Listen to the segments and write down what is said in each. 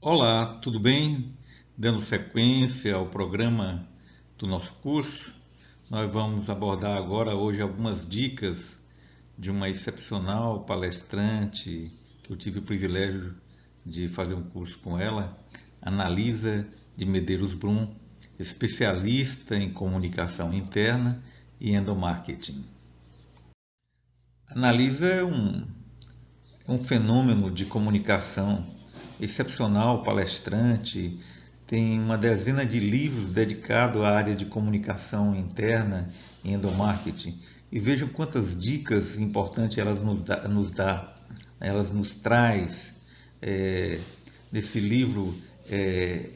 Olá, tudo bem? Dando sequência ao programa do nosso curso, nós vamos abordar agora hoje algumas dicas de uma excepcional palestrante que eu tive o privilégio de fazer um curso com ela, Analisa de Medeiros Brum, especialista em comunicação interna e endomarketing. Analisa é um fenômeno de comunicação excepcional, palestrante, tem uma dezena de livros dedicados à área de comunicação interna e endomarketing. E vejam quantas dicas importantes elas elas nos traz nesse livro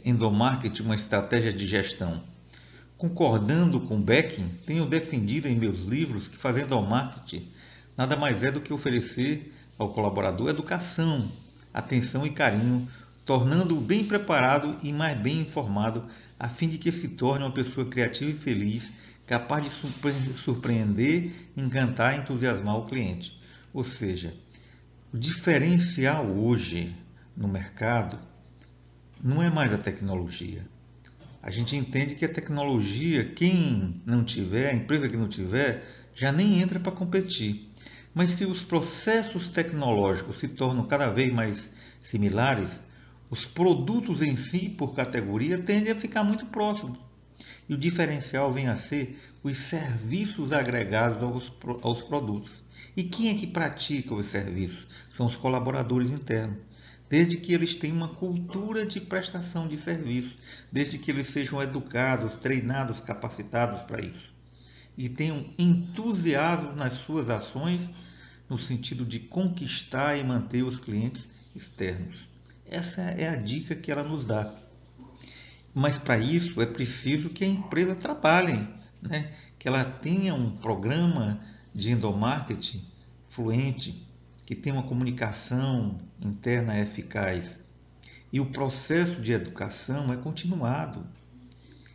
Endomarketing, uma estratégia de gestão. Concordando com Beckin, tenho defendido em meus livros que fazer endomarketing nada mais é do que oferecer ao colaborador educação, atenção e carinho, tornando-o bem preparado e mais bem informado, a fim de que se torne uma pessoa criativa e feliz, capaz de surpreender, encantar e entusiasmar o cliente. Ou seja, o diferencial hoje no mercado não é mais a tecnologia. A gente entende que a tecnologia, quem não tiver, a empresa que não tiver, já nem entra para competir. Mas se os processos tecnológicos se tornam cada vez mais similares, os produtos em si, por categoria, tendem a ficar muito próximos. E o diferencial vem a ser os serviços agregados aos produtos. E quem é que pratica os serviços? São os colaboradores internos. Desde que eles tenham uma cultura de prestação de serviço, desde que eles sejam educados, treinados, capacitados para isso. E tenham entusiasmo nas suas ações, no sentido de conquistar e manter os clientes externos. Essa é a dica que ela nos dá. Mas para isso é preciso que a empresa trabalhe, né? Que ela tenha um programa de endomarketing fluente, que tenha uma comunicação interna eficaz. E o processo de educação é continuado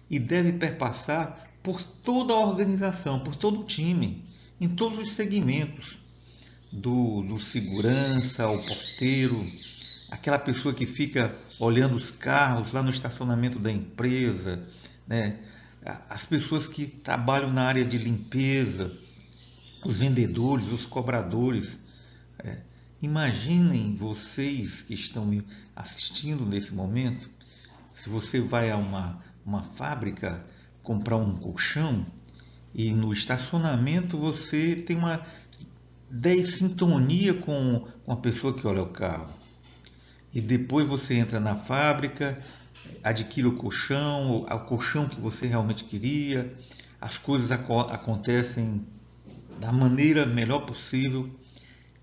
e deve perpassar por toda a organização, por todo o time, em todos os segmentos, do segurança ao porteiro, aquela pessoa que fica olhando os carros lá no estacionamento da empresa, né? As pessoas que trabalham na área de limpeza, os vendedores, os cobradores. Imaginem vocês que estão me assistindo nesse momento, se você vai a uma fábrica comprar um colchão e no estacionamento você tem uma sintonia com a pessoa que olha o carro. E depois você entra na fábrica, adquire o colchão que você realmente queria, as coisas acontecem da maneira melhor possível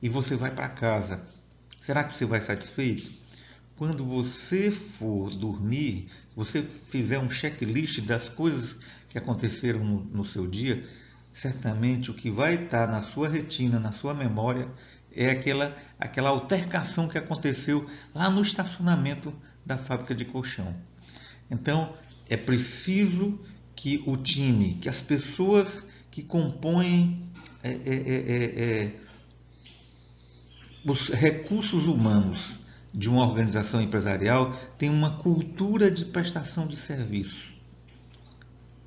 e você vai para casa. Será que você vai satisfeito? Quando você for dormir, você fizer um checklist das coisas que aconteceram no seu dia, certamente o que vai estar na sua retina, na sua memória, é aquela altercação que aconteceu lá no estacionamento da fábrica de colchão. Então, é preciso que o time, que as pessoas que compõem os recursos humanos de uma organização empresarial tenham uma cultura de prestação de serviço,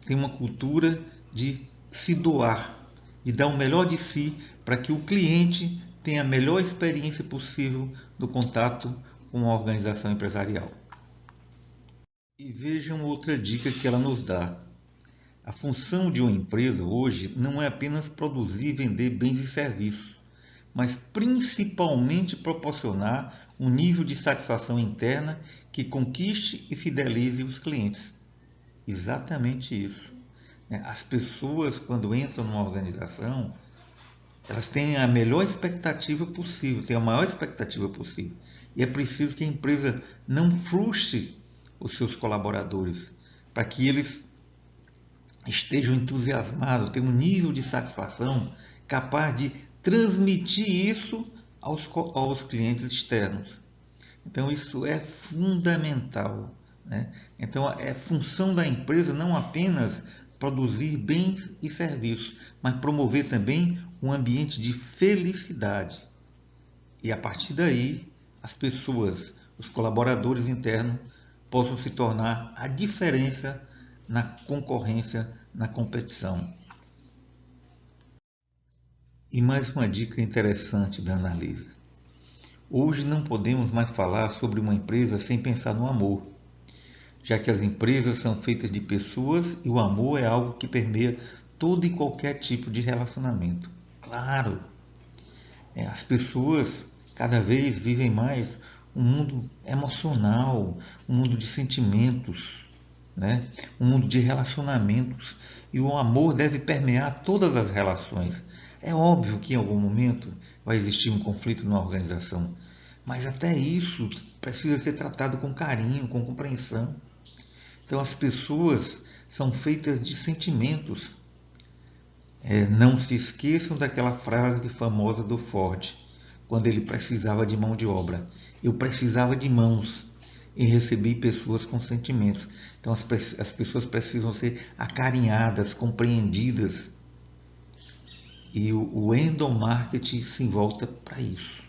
tem uma cultura de se doar, de dar o melhor de si para que o cliente tenha a melhor experiência possível do contato com a organização empresarial. E vejam outra dica que ela nos dá. A função de uma empresa hoje não é apenas produzir e vender bens e serviços, mas principalmente proporcionar um nível de satisfação interna que conquiste e fidelize os clientes. Exatamente isso. As pessoas, quando entram numa organização, elas têm a melhor expectativa possível, têm a maior expectativa possível. E é preciso que a empresa não frustre os seus colaboradores, para que eles estejam entusiasmados, tenham um nível de satisfação capaz de transmitir isso aos clientes externos. Então, isso é fundamental, né? Então, é função da empresa não apenas produzir bens e serviços, mas promover também um ambiente de felicidade. E a partir daí, as pessoas os colaboradores internos possam se tornar a diferença na concorrência, na competição. E mais uma dica interessante da Analisa. Hoje não podemos mais falar sobre uma empresa sem pensar no amor, já que as empresas são feitas de pessoas e o amor é algo que permeia todo e qualquer tipo de relacionamento. Claro, as pessoas cada vez vivem mais um mundo emocional, um mundo de sentimentos, né? Um mundo de relacionamentos. E o amor deve permear todas as relações. É óbvio que em algum momento vai existir um conflito numa organização, mas até isso precisa ser tratado com carinho, com compreensão. Então as pessoas são feitas de sentimentos. Não se esqueçam daquela frase famosa do Ford, quando ele precisava de mão de obra. Eu precisava de mãos e recebi pessoas com sentimentos. Então as pessoas precisam ser acarinhadas, compreendidas. E o endomarketing se volta para isso,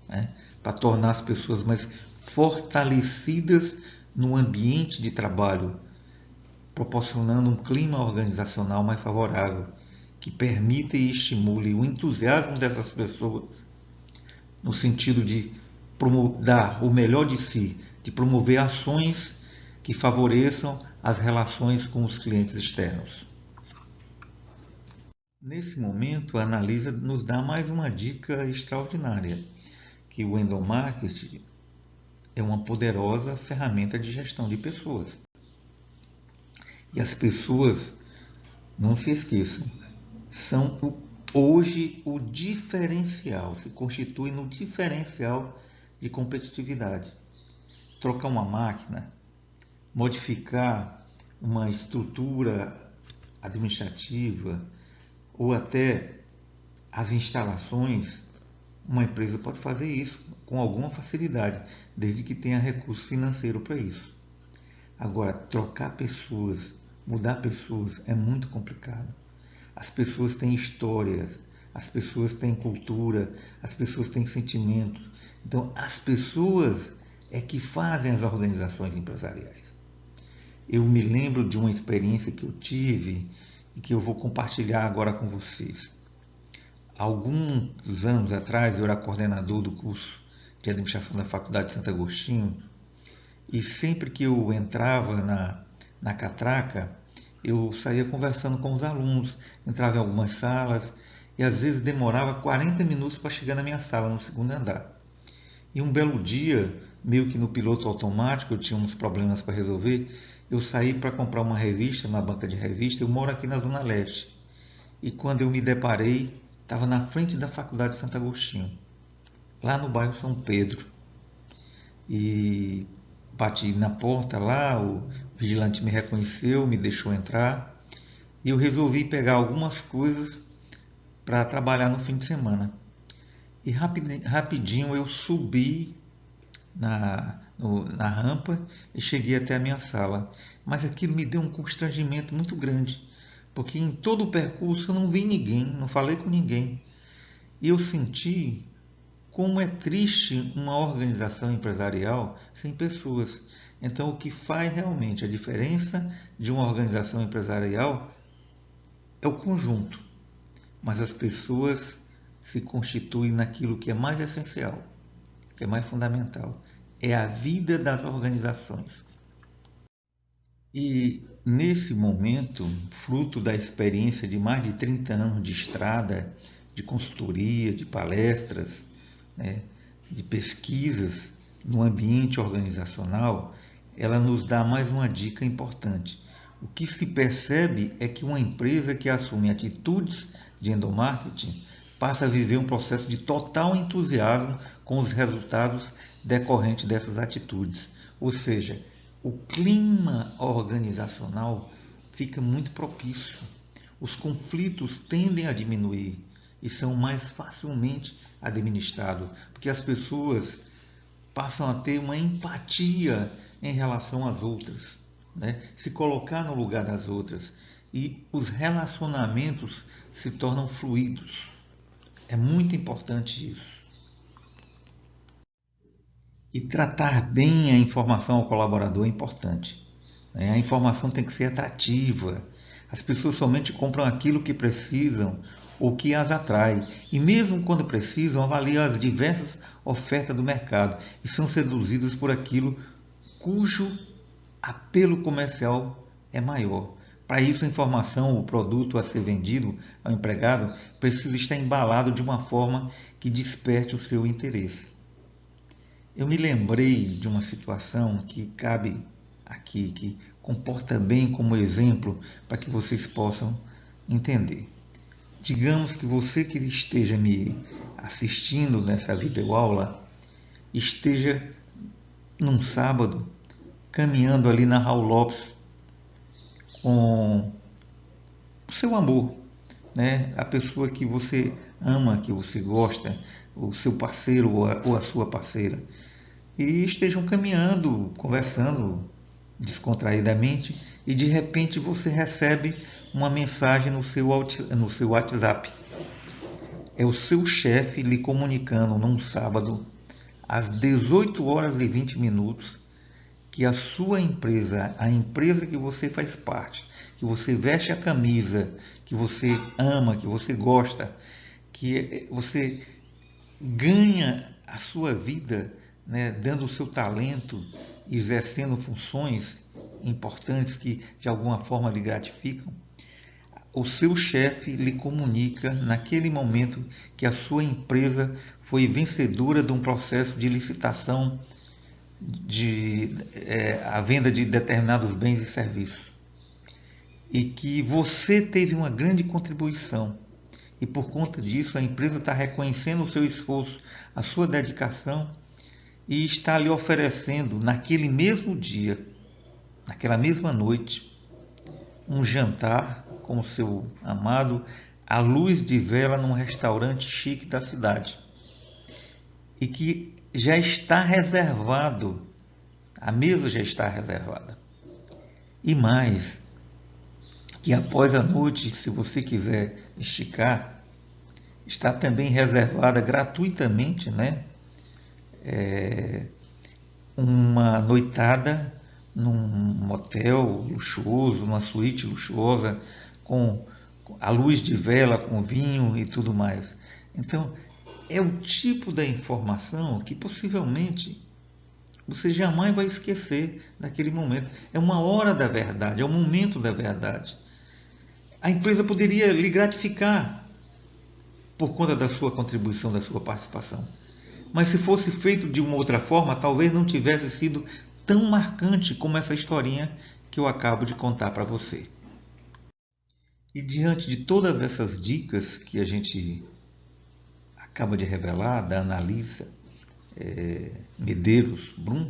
né? Para tornar as pessoas mais fortalecidas no ambiente de trabalho, proporcionando um clima organizacional mais favorável, que permita e estimule o entusiasmo dessas pessoas, no sentido de dar o melhor de si, de promover ações que favoreçam as relações com os clientes externos. Nesse momento, a Analisa nos dá mais uma dica extraordinária, que o endomarketing é uma poderosa ferramenta de gestão de pessoas. E as pessoas, não se esqueçam, são hoje o diferencial, se constitui no diferencial de competitividade. Trocar uma máquina, modificar uma estrutura administrativa ou até as instalações, uma empresa pode fazer isso com alguma facilidade, desde que tenha recurso financeiro para isso. Agora, trocar pessoas, mudar pessoas é muito complicado. As pessoas têm histórias, as pessoas têm cultura, as pessoas têm sentimentos. Então, as pessoas é que fazem as organizações empresariais. Eu me lembro de uma experiência que eu tive e que eu vou compartilhar agora com vocês. Alguns anos atrás, eu era coordenador do curso de administração da Faculdade de Santo Agostinho e sempre que eu entrava na catraca, eu saía conversando com os alunos, entrava em algumas salas e às vezes demorava 40 minutos para chegar na minha sala, no segundo andar. E um belo dia, meio que no piloto automático, eu tinha uns problemas para resolver, eu saí para comprar uma revista na banca de revista, eu moro aqui na Zona Leste. E quando eu me deparei, estava na frente da Faculdade de Santo Agostinho, lá no bairro São Pedro. E bati na porta lá, o vigilante me reconheceu, me deixou entrar e eu resolvi pegar algumas coisas para trabalhar no fim de semana. E rapidinho eu subi na rampa e cheguei até a minha sala. Mas aquilo me deu um constrangimento muito grande, porque em todo o percurso eu não vi ninguém, não falei com ninguém. E eu senti como é triste uma organização empresarial sem pessoas. Então, o que faz realmente a diferença de uma organização empresarial é o conjunto, mas as pessoas se constituem naquilo que é mais essencial, que é mais fundamental, é a vida das organizações. E nesse momento, fruto da experiência de mais de 30 anos de estrada, de consultoria, de palestras, né, de pesquisas no ambiente organizacional, ela nos dá mais uma dica importante. O que se percebe é que uma empresa que assume atitudes de endomarketing passa a viver um processo de total entusiasmo com os resultados decorrentes dessas atitudes. Ou seja, o clima organizacional fica muito propício. Os conflitos tendem a diminuir e são mais facilmente administrados, porque as pessoas passam a ter uma empatia em relação às outras, né? Se colocar no lugar das outras, e os relacionamentos se tornam fluidos. É muito importante isso. E tratar bem a informação ao colaborador é importante, né? A informação tem que ser atrativa. As pessoas somente compram aquilo que precisam ou que as atrai. E mesmo quando precisam, avaliam as diversas ofertas do mercado e são seduzidas por aquilo cujo apelo comercial é maior. Para isso, a informação, o produto a ser vendido ao empregado precisa estar embalado de uma forma que desperte o seu interesse. Eu me lembrei de uma situação que cabe aqui, que comporta bem como exemplo para que vocês possam entender. Digamos que você que esteja me assistindo nessa videoaula esteja num sábado caminhando ali na Raul Lopes com o seu amor, né? A pessoa que você ama, que você gosta, o seu parceiro ou a sua parceira, e estejam caminhando, conversando descontraídamente, e de repente você recebe uma mensagem no seu WhatsApp. É o seu chefe lhe comunicando num sábado, às 18 horas e 20 minutos, que a sua empresa, a empresa que você faz parte, que você veste a camisa, que você ama, que você gosta, que você ganha a sua vida, né, dando o seu talento, exercendo funções importantes que de alguma forma lhe gratificam, o seu chefe lhe comunica naquele momento que a sua empresa foi vencedora de um processo de licitação a venda de determinados bens e serviços, e que você teve uma grande contribuição, e por conta disso a empresa está reconhecendo o seu esforço, a sua dedicação, e está lhe oferecendo naquele mesmo dia, naquela mesma noite, um jantar com o seu amado à luz de vela num restaurante chique da cidade, e que já está reservado, a mesa já está reservada. E mais, que após a noite, se você quiser esticar, está também reservada gratuitamente, né? Uma noitada num motel luxuoso, numa suíte luxuosa, com a luz de vela, com vinho e tudo mais. Então, é o tipo da informação que possivelmente você jamais vai esquecer daquele momento. É uma hora da verdade, é o momento da verdade. A empresa poderia lhe gratificar por conta da sua contribuição, da sua participação. Mas se fosse feito de uma outra forma, talvez não tivesse sido tão marcante como essa historinha que eu acabo de contar para você. E diante de todas essas dicas que a gente acaba de revelar, da Analisa Medeiros Brum,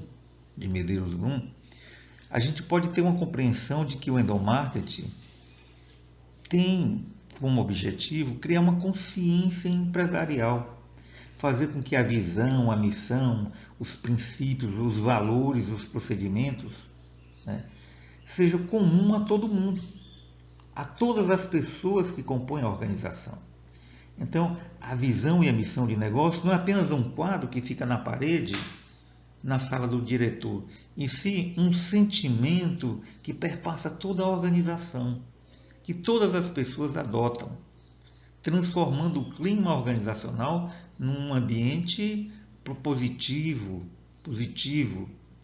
de Medeiros Brum, a gente pode ter uma compreensão de que o endomarketing tem como objetivo criar uma consciência empresarial, fazer com que a visão, a missão, os princípios, os valores, os procedimentos, né, seja comum a todo mundo, a todas as pessoas que compõem a organização. Então, a visão e a missão de negócio não é apenas um quadro que fica na parede, na sala do diretor, e sim um sentimento que perpassa toda a organização, que todas as pessoas adotam, transformando o clima organizacional num ambiente positivo,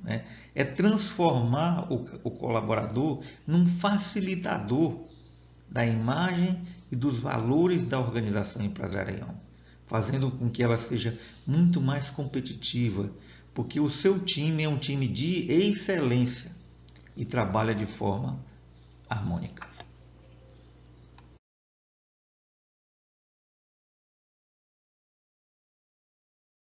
né? É transformar o colaborador num facilitador da imagem e dos valores da organização empresarial, fazendo com que ela seja muito mais competitiva, porque o seu time é um time de excelência e trabalha de forma harmônica.